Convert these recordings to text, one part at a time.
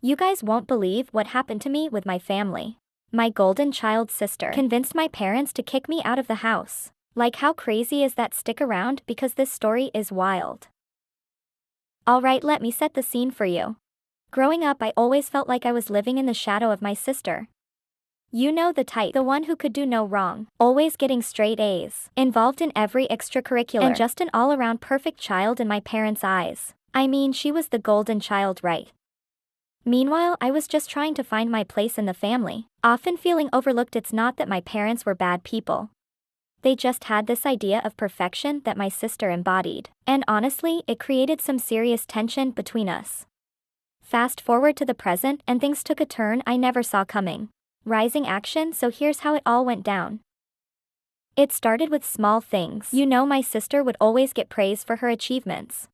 You guys won't believe what happened to me with my family. My golden child sister convinced my parents to kick me out of the house. Like, how crazy is that? Stick around because this story is wild. Alright, let me set the scene for you. Growing up, I always felt like I was living in the shadow of my sister. You know the type, the one who could do no wrong, always getting straight A's, involved in every extracurricular, and just an all-around perfect child in my parents' eyes. I mean, she was the golden child, right? Meanwhile, I was just trying to find my place in the family, often feeling overlooked. It's not that my parents were bad people. They just had this idea of perfection that my sister embodied, and honestly, it created some serious tension between us. Fast forward to the present, and things took a turn I never saw coming. Rising action. So here's how it all went down. It started with small things. You know, my sister would always get praise for her achievements,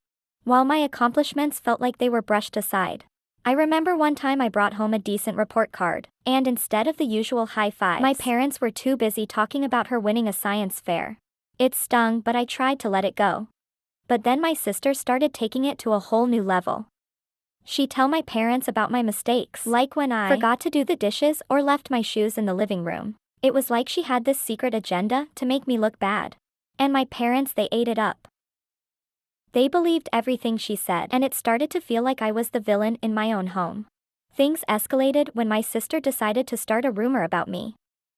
while my accomplishments felt like they were brushed aside. I remember one time I brought home a decent report card, and instead of the usual high fives, my parents were too busy talking about her winning a science fair. It stung, but I tried to let it go. But then my sister started taking it to a whole new level. She'd tell my parents about my mistakes, like when I forgot to do the dishes or left my shoes in the living room. It was like she had this secret agenda to make me look bad. And my parents, they ate it up. They believed everything she said, and it started to feel like I was the villain in my own home. Things escalated when my sister decided to start a rumor about me.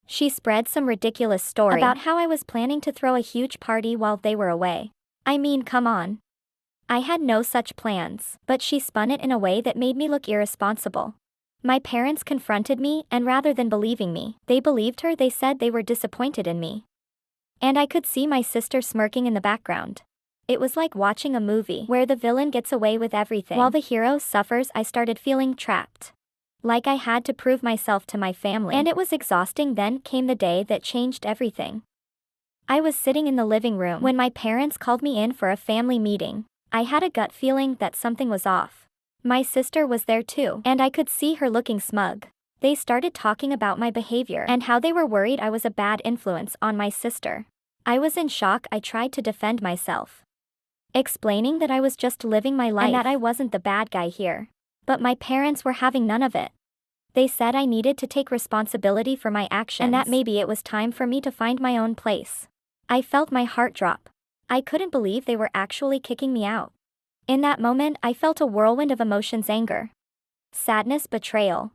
She spread some ridiculous story about how I was planning to throw a huge party while they were away. I mean, come on. I had no such plans, but she spun it in a way that made me look irresponsible. My parents confronted me, and rather than believing me, they believed her. They said they were disappointed in me. And I could see my sister smirking in the background. It was like watching a movie where the villain gets away with everything while the hero suffers. I started feeling trapped, like I had to prove myself to my family, and it was exhausting. Then came the day that changed everything. I was sitting in the living room when my parents called me in for a family meeting. I had a gut feeling that something was off. My sister was there too, and I could see her looking smug. They started talking about my behavior and how they were worried I was a bad influence on my sister. I was in shock. I tried to defend myself, explaining that I was just living my life and that I wasn't the bad guy here. But my parents were having none of it. They said I needed to take responsibility for my actions, and that maybe it was time for me to find my own place. I felt my heart drop. I couldn't believe they were actually kicking me out. In that moment, I felt a whirlwind of emotions: anger, sadness, betrayal.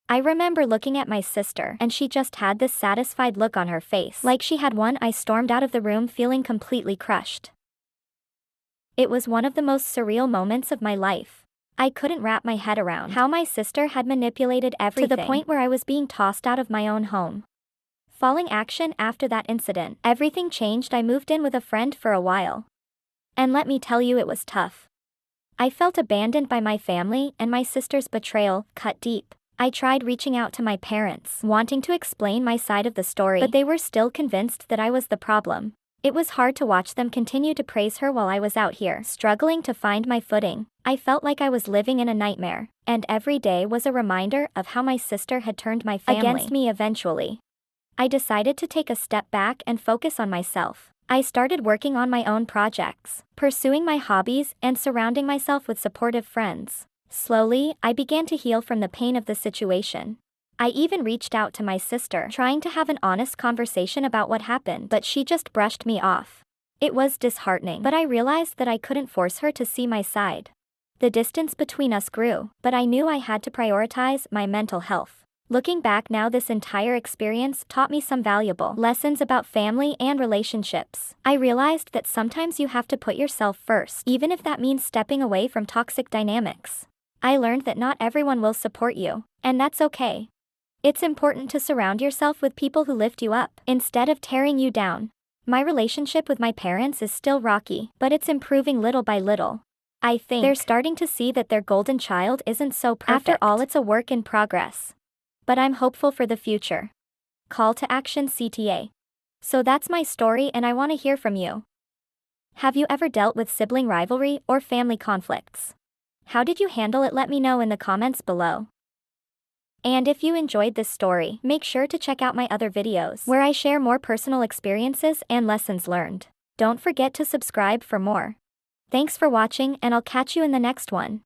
I remember looking at my sister, and she just had this satisfied look on her face, like she had won. I stormed out of the room feeling completely crushed. It was one of the most surreal moments of my life. I couldn't wrap my head around how my sister had manipulated everything to the point where I was being tossed out of my own home. Following action after that incident, everything changed. I moved in with a friend for a while. And let me tell you, it was tough. I felt abandoned by my family, and my sister's betrayal cut deep. I tried reaching out to my parents, wanting to explain my side of the story, but they were still convinced that I was the problem. It was hard to watch them continue to praise her while I was out here, struggling to find my footing. I felt like I was living in a nightmare, and every day was a reminder of how my sister had turned my family against me. Eventually, I decided to take a step back and focus on myself. I started working on my own projects, pursuing my hobbies, and surrounding myself with supportive friends. Slowly, I began to heal from the pain of the situation. I even reached out to my sister, trying to have an honest conversation about what happened, but she just brushed me off. It was disheartening, but I realized that I couldn't force her to see my side. The distance between us grew, but I knew I had to prioritize my mental health. Looking back now, this entire experience taught me some valuable lessons about family and relationships. I realized that sometimes you have to put yourself first, even if that means stepping away from toxic dynamics. I learned that not everyone will support you, and that's okay. It's important to surround yourself with people who lift you up, instead of tearing you down. My relationship with my parents is still rocky, but it's improving little by little. I think they're starting to see that their golden child isn't so perfect. After all, it's a work in progress. But I'm hopeful for the future. Call to action, CTA. So that's my story, and I want to hear from you. Have you ever dealt with sibling rivalry or family conflicts? How did you handle it? Let me know in the comments below. And if you enjoyed this story, make sure to check out my other videos where I share more personal experiences and lessons learned. Don't forget to subscribe for more. Thanks for watching, and I'll catch you in the next one.